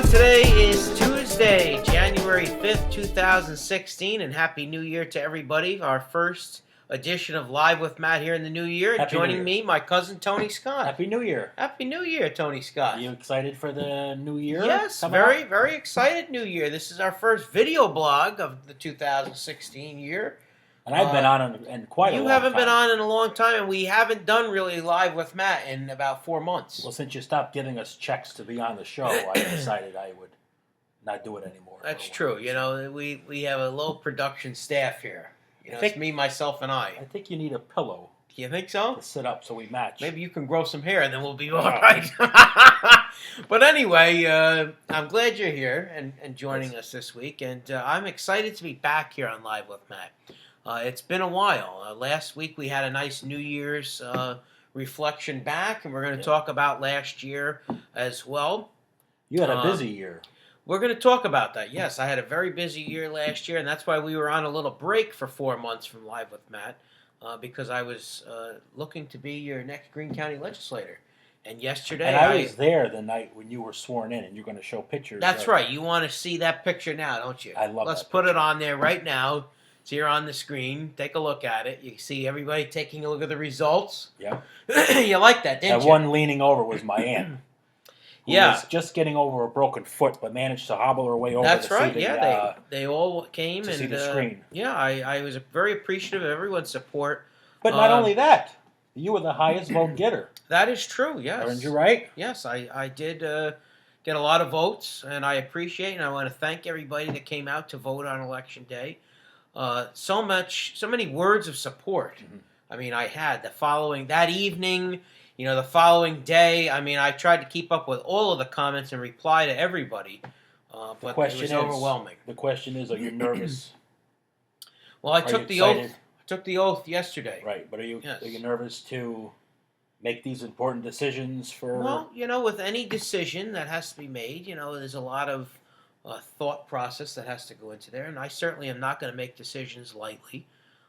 Today is Tuesday, January 5th, 2016, and Happy New Year to everybody. Our first edition of Live with Matt here in the new year. Happy Joining New me, my cousin Tony Scott. Happy New Year. Happy New Year, Tony Scott. Are you excited for the new year? Yes, very excited new year. This is our first video blog of the 2016 year. And I've been on in quite a long time. You haven't been on in a long time, and we haven't done really Live with Matt in about 4 months. Well, since you stopped giving us checks to be on the show, I decided I would not do it anymore. That's true. You know, we have a low production staff here. You know, it's me, myself, and I. I think you need a pillow. You think so? To sit up so we match. Maybe you can grow some hair, and then we'll be all right. But anyway, I'm glad you're here and joining us this week, and I'm excited to be back here on Live with Matt. It's been a while. Last week we had a nice New Year's reflection back, and we're going to talk about last year as well. You had a busy year. We're going to talk about that. Yes, I had a very busy year last year, and that's why we were on a little break for 4 months from Live with Matt, because I was looking to be your next Greene County legislator. And yesterday... And I was there the night when you were sworn in, and you're going to show pictures. That's right. You want to see that picture now, don't you? I love Let's that put picture. it on there right now. It's here on the screen. Take a look at it. You see everybody taking a look at the results. Yeah. You like that, didn't you? That one leaning over was my aunt. Who was just getting over a broken foot, but managed to hobble her way over. That's to right. See the, yeah, they all came to and see the screen. Yeah, I was very appreciative of everyone's support. But not only that, you were the highest vote getter. That is true. Yes. Aren't you right? Yes, I did get a lot of votes, and I appreciate and I want to thank everybody that came out to vote on Election Day. So many words of support. Mm-hmm. I mean, I had that evening. You know, the following day, I mean, I tried to keep up with all of the comments and reply to everybody, but it was overwhelming. The question is, are you nervous? Well, I took the oath. I took the oath yesterday. Right, but are you nervous to make these important decisions for? Well, you know, with any decision that has to be made, you know, there's a lot of thought process that has to go into there, and I certainly am not going to make decisions lightly.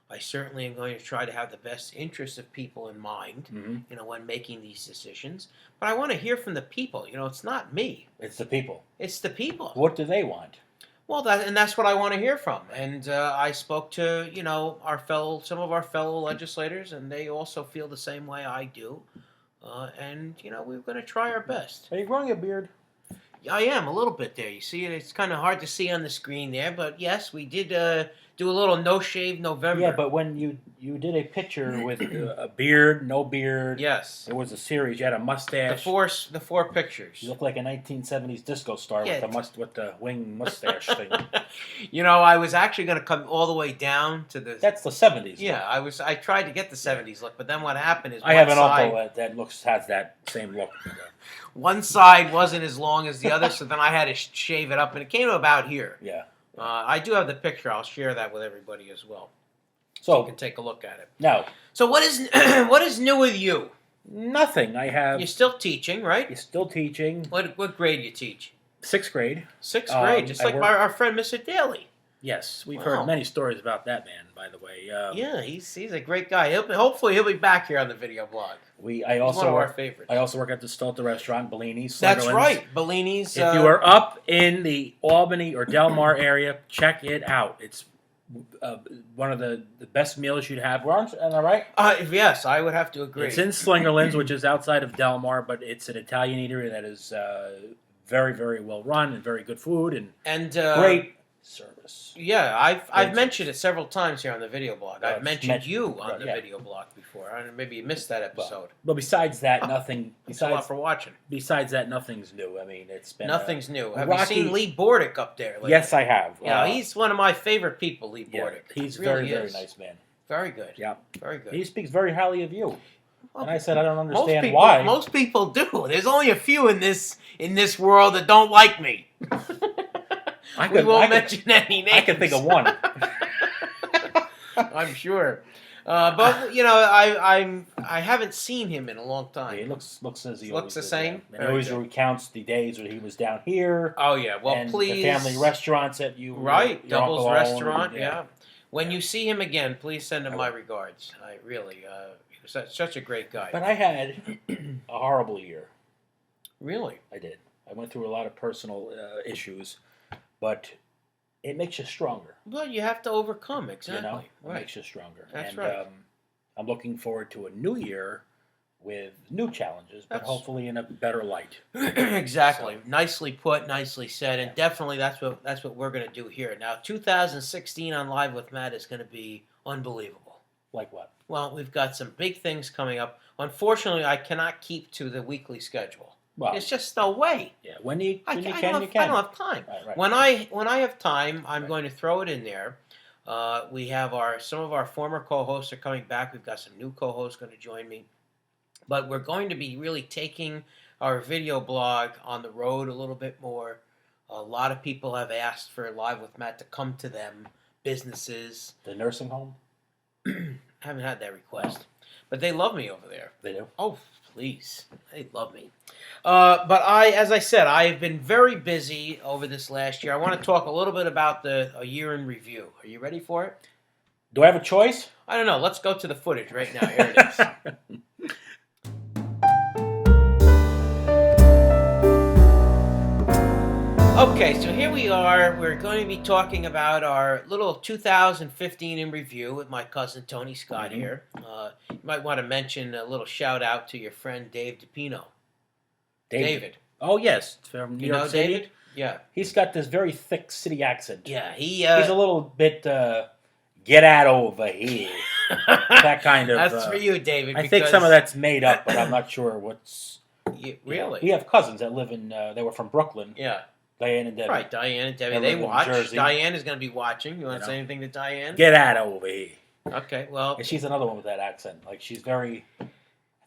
I certainly am going to try to have the best interests of people in mind, you know, when making these decisions. But I want to hear from the people. You know, it's not me. It's the people. It's the people. What do they want? Well, that's what I want to hear from. And I spoke to, you know, some of our fellow legislators, and they also feel the same way I do. And, you know, we're going to try our best. Are you growing a beard? I am, a little bit there. You see it? It's kind of hard to see on the screen there. But, yes, we did do a little no-shave November. Yeah, but when you did a picture with a beard, no beard. Yes. It was a series. You had a mustache. The four pictures. You look like a 1970s disco star with the wing mustache thing. You know, I was actually going to come all the way down to the... That's the 70s. Yeah, I tried to get the 70s look, but then what happened is I have an uncle that has that same look. One side wasn't as long as the other, so then I had to shave it up, and it came about here. Yeah. I do have the picture. I'll share that with everybody as well, so you can take a look at it. No. So what is new with you? Nothing. You're still teaching, right? You're still teaching. What grade do you teach? 6th grade. 6th grade, just like our friend Mr. Daly. Yes, we've heard many stories about that man, by the way. Yeah, he's a great guy. Hopefully he'll be back here on the video blog. He's one of our favorites. I also work at the Stolta restaurant, Bellini's. That's right, Bellini's. If you are up in the Albany or Del Mar area, check it out. It's one of the best meals you'd have. Am I right? Yes, I would have to agree. It's in Slingerland's, which is outside of Del Mar, but it's an Italian eatery that is very, very well run and very good food and great service. Yeah, I've mentioned it several times here on the video blog. I've mentioned you on the video blog before. Maybe you missed that episode. But besides that, nothing. Thanks a lot for watching. Besides that, nothing's new. I mean, it's been nothing's new. Have you seen Lee Bordick up there lately? Yes, I have. You know, he's one of my favorite people, Lee Bordick. He's very nice man. Very good. Yeah, very good. He speaks very highly of you. Well, and I said, I don't understand why. Most people do. There's only a few in this world that don't like me. We won't mention any names. I can think of one. I'm sure. But you know, I haven't seen him in a long time. Yeah, he looks as he looks the same. And he always recounts the days when he was down here. Oh yeah, well and please. The family restaurants that you Doubles Restaurant. Yeah. When you see him again, please send him my regards. I really, he was such a great guy. But I had a horrible year. Really? I did. I went through a lot of personal issues, but it makes you stronger. Well, you have to overcome, exactly. It makes you stronger. That's right. I'm looking forward to a new year with new challenges, but hopefully in a better light. Exactly. So, nicely put, nicely said, and definitely that's what we're going to do here. Now, 2016 on Live with Matt is going to be unbelievable. Like what? Well, we've got some big things coming up. Unfortunately, I cannot keep to the weekly schedule. Well, it's just no way. Yeah, when you can. I don't have time. Right. When I have time, I'm going to throw it in there. We have some of our former co-hosts are coming back. We've got some new co-hosts going to join me. But we're going to be really taking our video blog on the road a little bit more. A lot of people have asked for Live with Matt to come to them, businesses. The nursing home? I haven't had that request. But they love me over there. They do? Oh, please. They love me. But as I said, I have been very busy over this last year. I want to talk a little bit about a year in review. Are you ready for it? Do I have a choice? I don't know. Let's go to the footage right now. Here it is. Okay, so here we are. We're going to be talking about our little 2015 in review with my cousin Tony Scott here. You might want to mention a little shout out to your friend Dave DePino. David. Oh, yes. From New York City. David? Yeah. He's got this very thick city accent. Yeah, he's a little bit, get out over here. That kind of... That's for you, David. I think some of that's made up, but I'm not sure what's... Really? We have cousins that live in... they were from Brooklyn. Yeah. Diane and Debbie. Right, Diane and Debbie. They watch. Diane is going to be watching. You want to say anything to Diane? Get out over here. Okay, well... And she's another one with that accent. Like, she's very...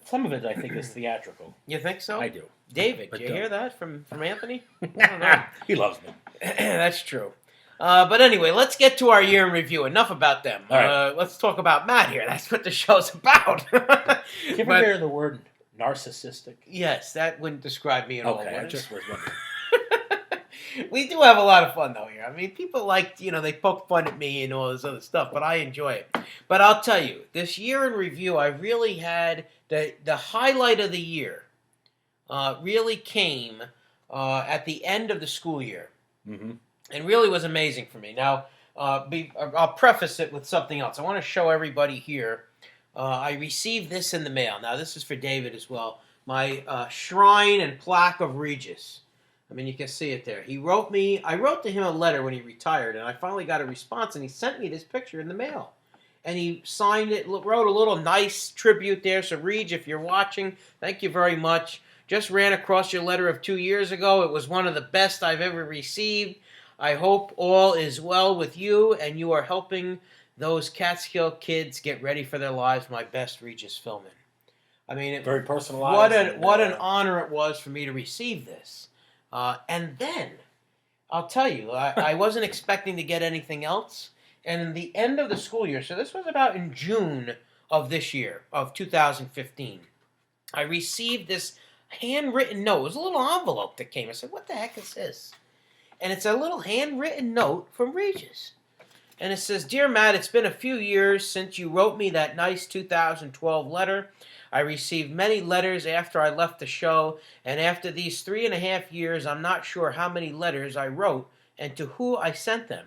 Some of it, I think, is theatrical. You think so? I do. David, did you hear that from Anthony? I don't know. He loves me. That's true. But anyway, let's get to our year in review. Enough about them. All right. Let's talk about Matt here. That's what the show's about. Did you ever hear the word narcissistic? Yes, that wouldn't describe me at all. Okay, I just was wondering. We do have a lot of fun, though, here. I mean, people they poke fun at me and all this other stuff, but I enjoy it. But I'll tell you, this year in review, I really had the highlight of the year really came at the end of the school year. Mm-hmm. And really was amazing for me. Now, I'll preface it with something else. I want to show everybody here. I received this in the mail. Now, this is for David as well. My shrine and plaque of Regis. I mean, you can see it there. I wrote to him a letter when he retired, and I finally got a response, and he sent me this picture in the mail. And he signed it, wrote a little nice tribute there. So, Reg, if you're watching, thank you very much. Just ran across your letter of 2 years ago. It was one of the best I've ever received. I hope all is well with you, and you are helping those Catskill kids get ready for their lives. My best, Regis Philman. I mean, very personalized. What an honor it was for me to receive this. And then, I'll tell you, I wasn't expecting to get anything else. And in the end of the school year, so this was about in June of this year, of 2015, I received this handwritten note. It was a little envelope that came. I said, what the heck is this? And it's a little handwritten note from Regis. And it says, Dear Matt, it's been a few years since you wrote me that nice 2012 letter. I received many letters after I left the show, and after these 3.5 years, I'm not sure how many letters I wrote and to who I sent them.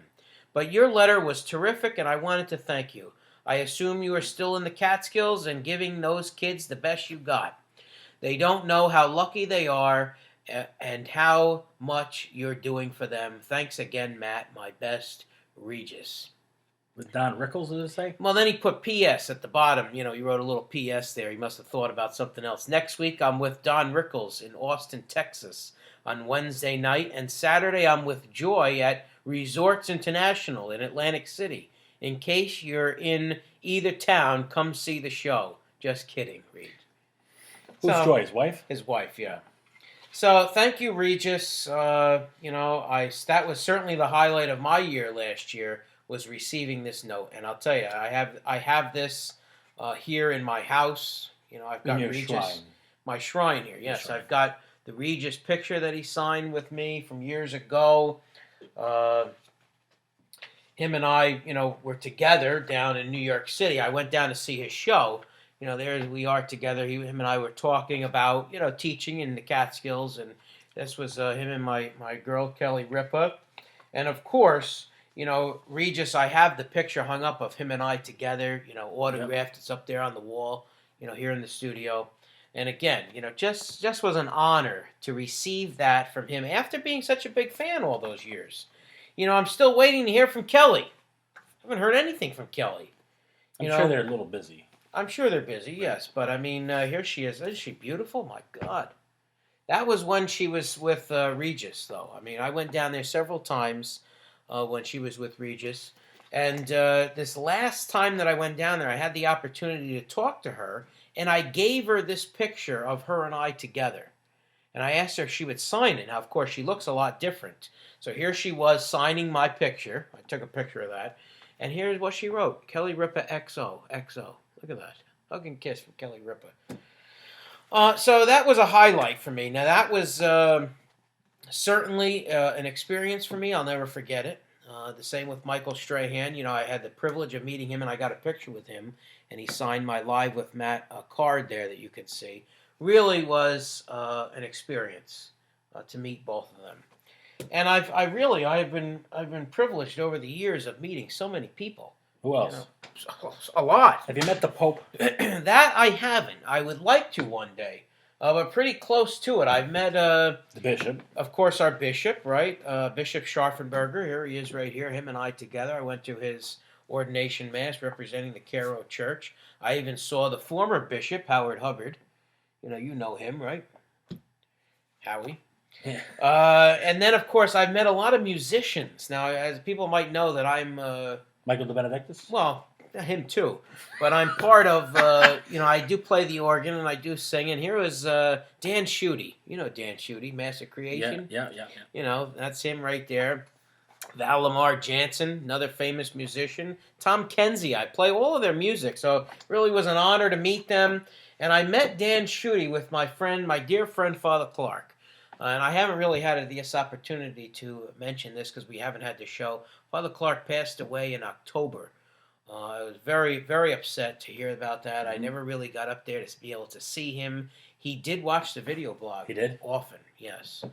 But your letter was terrific, and I wanted to thank you. I assume you are still in the Catskills and giving those kids the best you got. They don't know how lucky they are and how much you're doing for them. Thanks again, Matt. My best, Regis. With Don Rickles, did it say? Well, then he put P.S. at the bottom. You know, he wrote a little P.S. there. He must have thought about something else. Next week, I'm with Don Rickles in Austin, Texas on Wednesday night. And Saturday, I'm with Joy at Resorts International in Atlantic City. In case you're in either town, come see the show. Just kidding, Reed. Who's Joy, his wife? His wife, yeah. So, thank you, Regis. That was certainly the highlight of my year last year, was receiving this note. And I'll tell you, I have this here in my house. You know, I've got Regis. Shrine. My shrine here, yes. I've got the Regis picture that he signed with me from years ago. Him and I, were together down in New York City. I went down to see his show. There we are together. Him and I were talking about, teaching in the Catskills, and This was him and my girl Kelly Ripa, and of course, Regis. I have the picture hung up of him and I together. Autographed. Yep. It's up there on the wall. Here in the studio. And again, just was an honor to receive that from him after being such a big fan all those years. I'm still waiting to hear from Kelly. I haven't heard anything from Kelly. I'm sure they're a little busy. I'm sure they're busy, yes. But, I mean, here she is. Isn't she beautiful? My God. That was when she was with Regis, though. I mean, I went down there several times when she was with Regis. And this last time that I went down there, I had the opportunity to talk to her. And I gave her this picture of her and I together. And I asked her if she would sign it. Now, of course, she looks a lot different. So here she was signing my picture. I took a picture of that. And here's what she wrote. Kelly Ripa XO. XO. Look at that. Hug and kiss from Kelly Ripa. So that was a highlight for me. Now, that was certainly an experience for me. I'll never forget it. The same with Michael Strahan. I had the privilege of meeting him, and I got a picture with him. And he signed my Live with Matt card there that you could see. Really was an experience to meet both of them. And I've been privileged over the years of meeting so many people. Who else? A lot. Have you met the Pope? That I haven't. I would like to one day, but pretty close to it. I've met the bishop. Of course, our bishop, right? Bishop Scharfenberger. Here he is, right here. Him and I together. I went to his ordination mass representing the Cairo Church. I even saw the former bishop, Howard Hubbard. You know him, right? Howie. Yeah. And then, of course, I've met a lot of musicians. Now, as people might know that I'm... Michael de Benedictus? Well, him too. But I'm part of, I do play the organ and I do sing. And here was Dan Schutte. You know Dan Schutte, Master Creation? Yeah. That's him right there. Val Lamar Jansen, another famous musician. Tom Kenzie, I play all of their music, so it really was an honor to meet them. And I met Dan Schutte with my dear friend, Father Clark. And I haven't really had this opportunity to mention this because we haven't had the show. Father Clark passed away in October. I was very, very upset to hear about that. I never really got up there to be able to see him. He did watch the video blog. He did? Often, yes.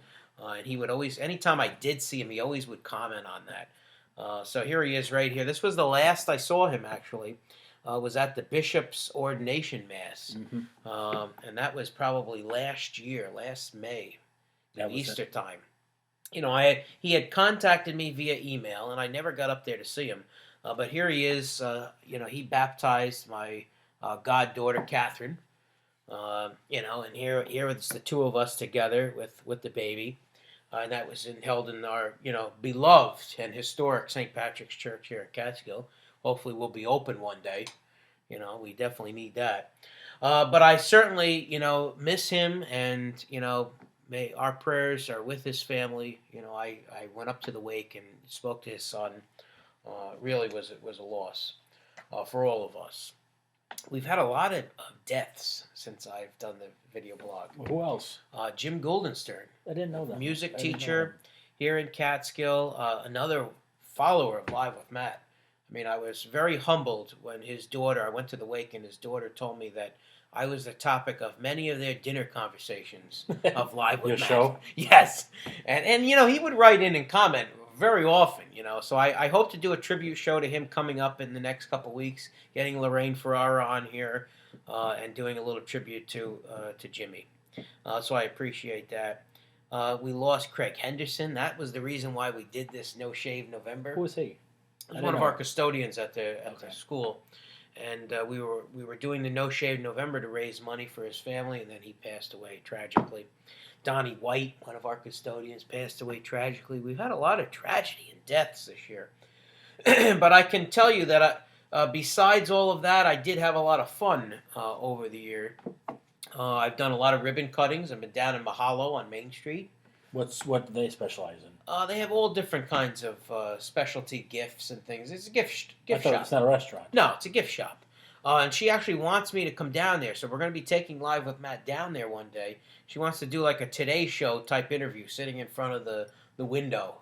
And he would always, anytime I did see him, he always would comment on that. So here he is right here. This was the last I saw him, actually. Was at the bishop's ordination mass. Mm-hmm. And that was probably last May, Easter time. He had contacted me via email, and I never got up there to see him. But here he is. He baptized my goddaughter, Catherine. And here it's the two of us together with the baby. And that was held in our, beloved and historic St. Patrick's Church here in Catskill. Hopefully we'll be open one day. We definitely need that. But I certainly, miss him, and, may our prayers are with his family. I went up to the wake and spoke to his son. Really was a loss for all of us. We've had a lot of deaths since I've done the video blog. Who else? Jim Guldenstern. I didn't know that. Music teacher here in Catskill. Another follower of Live with Matt. I mean, I was very humbled when I went to the wake and his daughter told me that I was the topic of many of their dinner conversations of Live with Matt. Your show? Yes. And he would write in and comment very often, So I hope to do a tribute show to him coming up in the next couple weeks, getting Lorraine Ferrara on here and doing a little tribute to Jimmy. So I appreciate that. We lost Craig Henderson. That was the reason why we did this No Shave November. Who was he? He was one of our custodians at the school. And we were doing the No Shave November to raise money for his family, and then he passed away tragically. Donnie White, one of our custodians, passed away tragically. We've had a lot of tragedy and deaths this year. But I can tell you that besides all of that, I did have a lot of fun over the year. I've done a lot of ribbon cuttings. I've been down in Mahalo on Main Street. What do they specialize in? They have all different kinds of specialty gifts and things. It's a gift shop. It's not a restaurant. No, it's a gift shop. And she actually wants me to come down there, so we're going to be taking Live with Matt down there one day. She wants to do like a Today Show type interview, sitting in front of the window,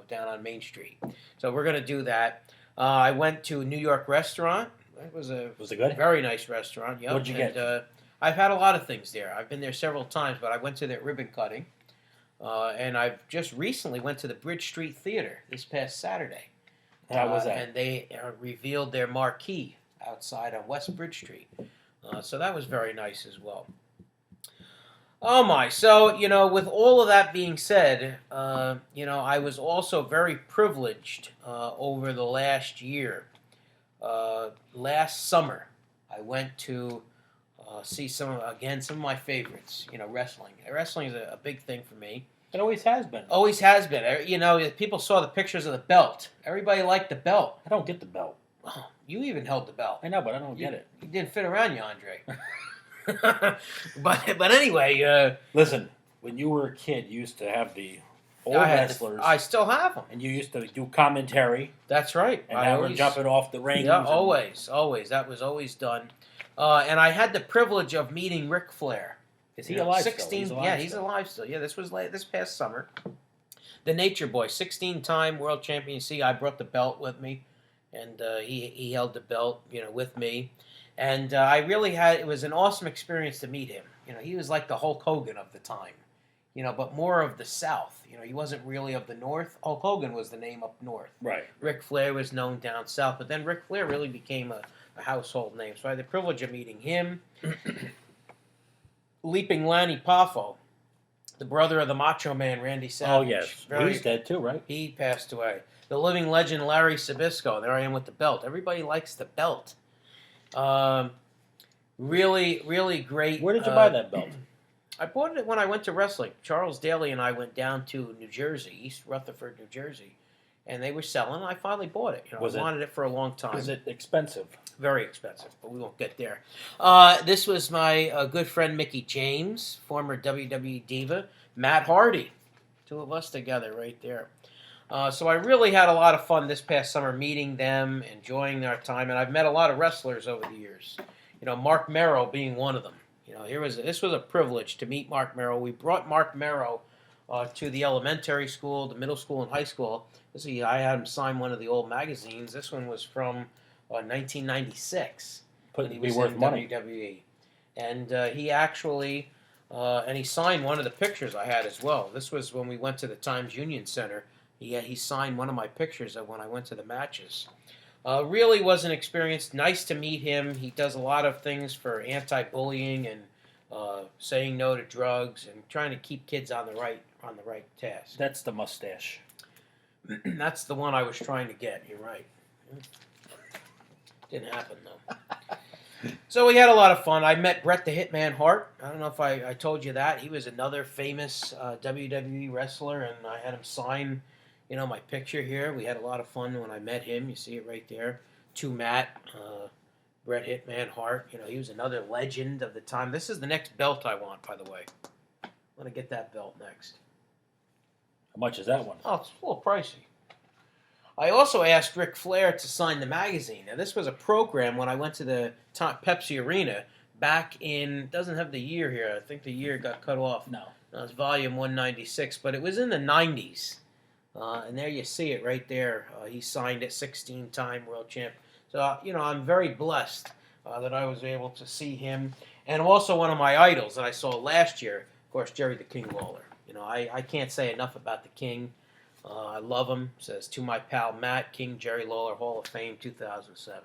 down on Main Street. So we're going to do that. I went to a New York restaurant. Was it good? Very nice restaurant. Yep. What'd you get? I've had a lot of things there. I've been there several times, but I went to their ribbon cutting. And I've just recently went to the Bridge Street Theater this past Saturday. How was that? And they revealed their marquee outside on West Bridge Street. So that was very nice as well. Oh my! So with all of that being said, I was also very privileged over the last year. Last summer, I went to see some of my favorites. Wrestling. Wrestling is a big thing for me. It always has been. Always has been. People saw the pictures of the belt. Everybody liked the belt. I don't get the belt. Oh, you even held the belt. I know, but I don't get it. It didn't fit around you, Andre. but anyway, listen. When you were a kid, you used to have the old wrestlers. I still have them. And you used to do commentary. That's right. And now we're jumping off the ring. Yeah, always. That was always done. And I had the privilege of meeting Ric Flair. Is he alive 16, still? He's alive still. Yeah, this was this past summer. The Nature Boy, 16-time world champion. See, I brought the belt with me, and he held the belt, with me. And I really it was an awesome experience to meet him. He was like the Hulk Hogan of the time, but more of the South. He wasn't really of the North. Hulk Hogan was the name up north. Right. Ric Flair was known down south, but then Ric Flair really became a household name. So I had the privilege of meeting him. Leaping Lanny Poffo, the brother of the Macho Man, Randy Savage. Oh, yes. He's dead too, right? He passed away. The living legend, Larry Sabisco. There I am with the belt. Everybody likes the belt. Really, really great. Where did you buy that belt? I bought it when I went to wrestling. Charles Daly and I went down to New Jersey, East Rutherford, New Jersey, and they were selling. And I finally bought it. I wanted it for a long time. Was it expensive? Very expensive, but we won't get there. This was my good friend Mickey James, former WWE diva, Matt Hardy. Two of us together right there. So I really had a lot of fun this past summer meeting them, enjoying our time, and I've met a lot of wrestlers over the years. Mark Merrow being one of them. This was a privilege to meet Mark Merrow. We brought Mark Merrow to the elementary school, the middle school, and high school. I had him sign one of the old magazines. This one was from 1996. Couldn't be worth money. WWE. And he actually, and he signed one of the pictures I had as well. This was when we went to the Times Union Center. He signed one of my pictures when I went to the matches. Really was an experience. Nice to meet him. He does a lot of things for anti-bullying and saying no to drugs and trying to keep kids on the right task. That's the mustache. That's the one I was trying to get. You're right. Didn't happen though. So we had a lot of fun. I met Bret the Hitman Hart. I don't know if I told you that. He was another famous WWE wrestler, and I had him sign, my picture here. We had a lot of fun when I met him. You see it right there. To Matt, Bret Hitman Hart. He was another legend of the time. This is the next belt I want, by the way. I want to get that belt next. How much is that one? Oh, it's a little pricey. I also asked Ric Flair to sign the magazine. Now, this was a program when I went to the Pepsi Arena back in, doesn't have the year here. I think the year got cut off. No. It's volume 196, but it was in the 90s. And there you see it right there. He signed it, 16-time world champ. So, I'm very blessed that I was able to see him. And also one of my idols that I saw last year, of course, Jerry the King Lawler. I can't say enough about the King. I love him. Says, to my pal Matt, King Jerry Lawler, Hall of Fame, 2007.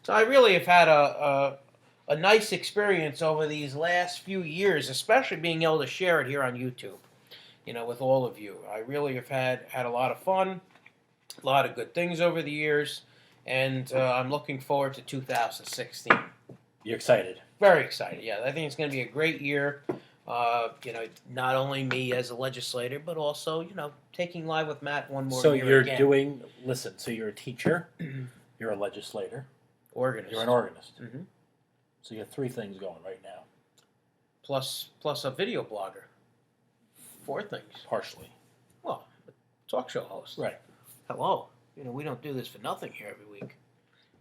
So I really have had a nice experience over these last few years, especially being able to share it here on YouTube, with all of you. I really have had a lot of fun, a lot of good things over the years, and I'm looking forward to 2016. You're excited? Very excited, yeah. I think it's going to be a great year. Not only me as a legislator, but also, taking live with Matt one more year. So you're again. so you're a teacher, you're a legislator, organist. You're an organist. Mm-hmm. So you have three things going right now. Plus a video blogger. 4 things. Partially. Well, a talk show host. Right. Hello. We don't do this for nothing here every week.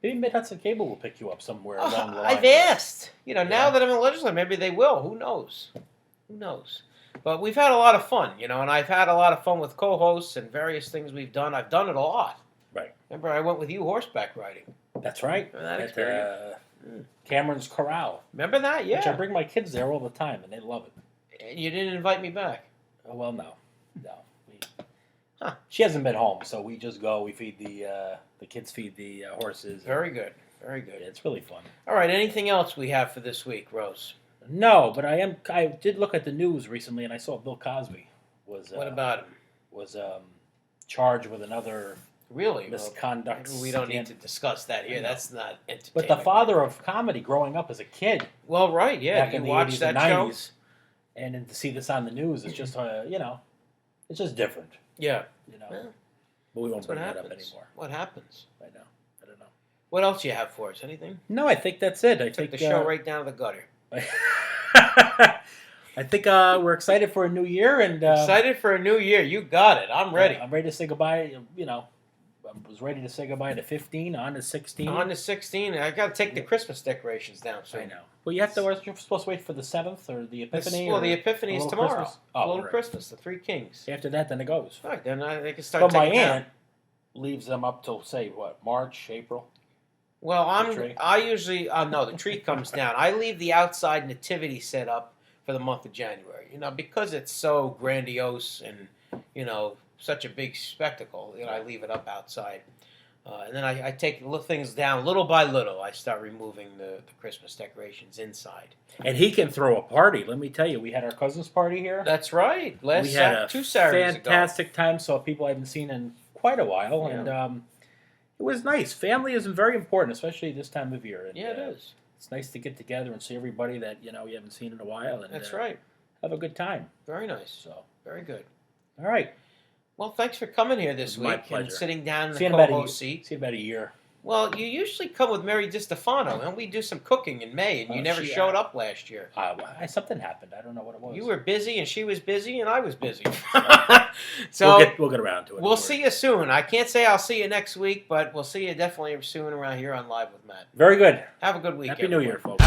Maybe Mid-Hudson Cable will pick you up somewhere along the line. I've asked. Now that I'm in the legislature, maybe they will. Who knows? Who knows? But we've had a lot of fun, and I've had a lot of fun with co-hosts and various things we've done. I've done it a lot. Right. Remember, I went with you horseback riding. That's right. Remember that experience? Cameron's Corral. Remember that? Yeah. Which I bring my kids there all the time, and they love it. And you didn't invite me back. Oh, well, no. No. She hasn't been home, so we just go. We feed the kids feed the horses. Very good. Very good. Yeah, it's really fun. All right. Anything else we have for this week, Rose? No, but I did look at the news recently, and I saw Bill Cosby was. What about him? Was charged with another misconduct. Well, we don't need to discuss that here. That's not entertainment. But the father of comedy, growing up as a kid. Well, right, yeah. Back in the 80s that and 90s, show? and then to see this on the news, it's just it's just different. Yeah. But we won't bring that up anymore. What happens? I know. I don't know. What else do you have for us? Anything? No, I think that's it. I took the show right down to the gutter. I think we're excited for a new year and excited for a new year. You got it. I'm ready. I'm ready to say goodbye. I was ready to say goodbye to 15, on to 16. On to 16. I got to take the Christmas decorations down soon. I know. Well, you're supposed to wait for the 7th or the Epiphany. Well, the Epiphany is tomorrow. Christmas? Oh, Little Christmas, the Three Kings. After that, then it goes. All right, then they can start. But my aunt aunt leaves them up till say what, March, April. Well, I usually no, the tree comes down. I leave the outside nativity set up for the month of January. Because it's so grandiose and such a big spectacle. I leave it up outside, and then I take things down little by little. I start removing the Christmas decorations inside. And he can throw a party. Let me tell you, we had our cousin's party here. That's right. We had two Saturdays fantastic ago. time. Saw people I haven't seen in quite a while, and it was nice. Family is very important, especially this time of year. And, it is. It's nice to get together and see everybody that you haven't seen in a while. And, that's right. Have a good time. Very nice. So very good. All right. Well, thanks for coming here this week. My pleasure. And sitting down in the co-host seat. See you about a year. Well, you usually come with Mary DiStefano, and we do some cooking in May, and you never showed up last year. Something happened. I don't know what it was. You were busy, and she was busy, and I was busy. So we'll get around to it. We'll see you soon. I can't say I'll see you next week, but we'll see you definitely soon around here on Live with Matt. Very good. Have a good week. Happy New Year, folks.